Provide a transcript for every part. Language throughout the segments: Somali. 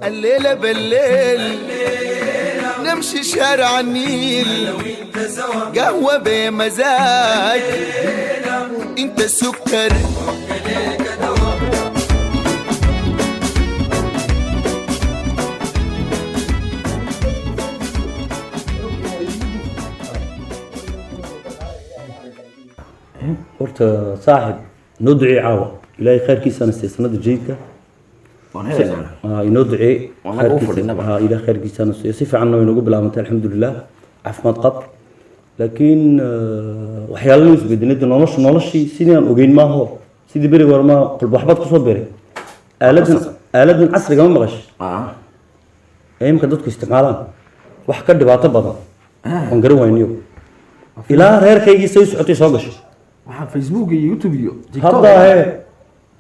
الليلة بالليل نمشي شارع النيل قهوة بمزاج انت السكر horta saaxib noo ducee caawa ilaahay khayrkiisana siiya sanada jidka inoo ducee ilaahay khayrkiisana siiya si fiican way noogu bilaabantay alxamdulilah caafimaad qab laakiin waxyaalaha isbedelada noloshii sidii aan ogeyn maaho sidii beri war ma qalb waxbaad ku soo beeray aaladan casriga ma maqash imka dadku isticmaalaan wax ka dhibaato badan aan garan wayniyo ilaa reerkaygii say socotay soo gashay waxaa Facebook iyo YouTube iyo hadda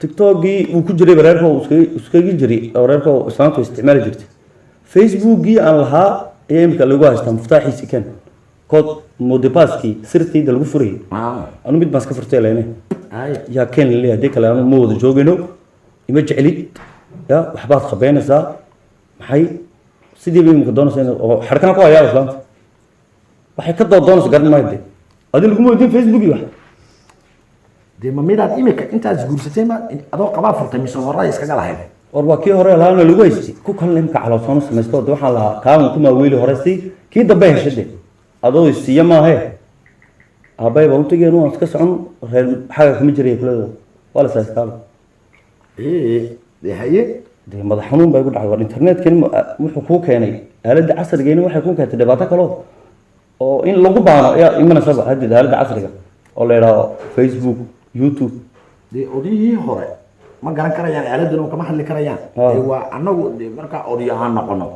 TikTok-gii uu ku jiray reerka uu iskaga jiray oo reerka islaamta isticmaali jirtay Facebook-gii aan lahaa ayaa imka lagu haystaa muftaxiisi kan kood modepaski sirtayda lagu furay anu mid baan iska furtay leene yaa kan leeyahay de kale anu ma wada joogino ima jeclid ya waxbaad qabeynaysaa maxay sidii bay imka doonaysaa oo xarkan ku hayaa islaamta waxay ka doonaysaa garan maayde adii lagu moodin Facebook iyo wax dee ma midaad imika intaas guursatay ma adoo qabaa furtay mise hore iskaga lahayd war waa kii hore lahaana lagu haystay ku kale imka caloosoon samaysto waxaan lahaa kaan kuma weeli hore si kii dambe heshade adoo isiya maahe aabay baan u tagay inuu iska socon reer xaga kuma jiray kulada wala saastaan dee haye dee madax xanuun bay ku dhacay war internet-kan wuxuu ku keenay aaladda casrigeena waxay ku keentay dhibaato kale oo in lagu baano ayaa imanaysa hadda aaladda casriga oo la yiraahdo Facebook YouTube dee odiyihii hore ma garan karayaan aaladdan kama hadli karayaan waa anagu markaa odiyahaan noqono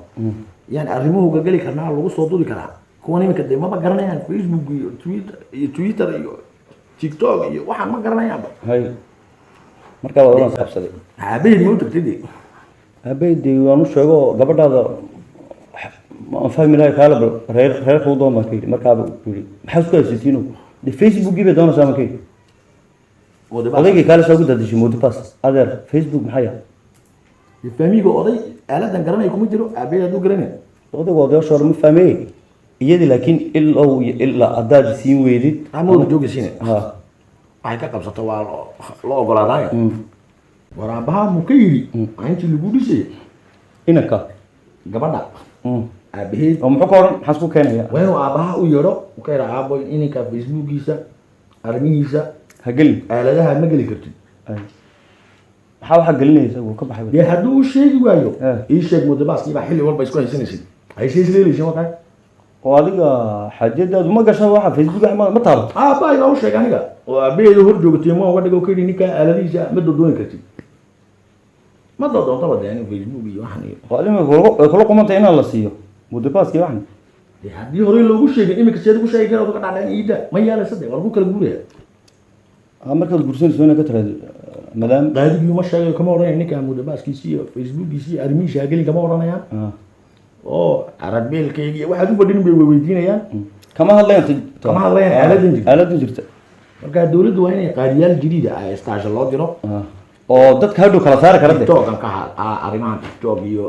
yani arrimuhu geli karnaa lagu soo duuli karaa kuwan iminka dee maba garanayaan Facebook iyo Twitter iyo TikTok iyo waxaan ma garanayaanba hay markaa waa oran sabsaday habeen ma u tagtay habeen waanu sheego gabadhaada ma fahmi lahay kala reer xudo ma kii markaa uu maxaa isku haysiino de Facebook gibe doona samakay odayga kala soo gudadishay modepass adeer Facebook maxay yahay fahmigo oday aaladan garanay kuma jiro abeed u garanay odayga oday shor ma fahmay iyadii laakiin illa adaad siin weydid ama uu joogaysiin waxay ka qabsato waa loo ogolaaday waraabaha mukayri aanti lagu dhisay inaka gabadha abeed oo muxuu ka oran maxaa isku keenaya waa aabaha u yaro u ka yara aabo inka Facebook-giisa armihiisa hagel aaladaha ma geli kartid maxaa waxa gelinaysa uu ka baxay dee hadduu sheegi waayo ii sheeg modepaski baa xilli walba isku haysanaysid ay sheesleelisay waxa oo adiga xajadaadu ma gashan waxa Facebook ma taabo baa ila u sheeg aniga oo abeeyo hor joogtay ma uga dhigo keenin ninka aaladiisa ma doon kartid ma doonto wada in Facebook iyo waxan iyo waa kula qumantay in la siiyo modepaski waxan haddii hore loogu sheegay imika seed ku sheegay oo ka dhacay iida ma yaalaysadee war ku kala guuraya markaad gursanayso inaad ka tiraahdo madam qaadigu ma sheegay kama oranay ninka modepaskiisa iyo Facebook-giisa armiisha gali kama oranayaan oo arabeelkayga waxa u badin bay weydiinayaan kama hadlayaan aaladin jirta marka dawladdu waa inay qaadiyaal jiriida ay istaasho loo diro oo dadka hadhow kala saari kara TikTok ka arrimaha TikTok iyo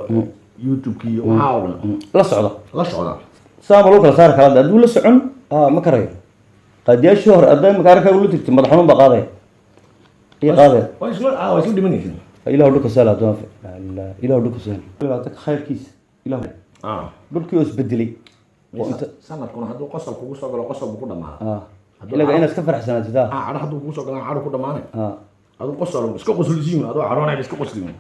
YouTube iyo waxa oo la socda saama loo kala saari kara hadduu la socon ma karayo qaadiyaashii hore aday makaarka uu la tigtay madax xanuun baa qaaday waa isla dhimanaysa ilaahu dhulka saala doon ilaahu dhulka saala ilaahu khayrkiis ilaahu dhulkii is bedelay sanadkuna hadduu qosol kugu soo galo qosol ku dhamaa ilaga inaad iska faraxsanaataa hadduu kugu soo galo caado ku dhamaanay aduu qosol iska qoslisiin aduu caroonay iska qoslisiin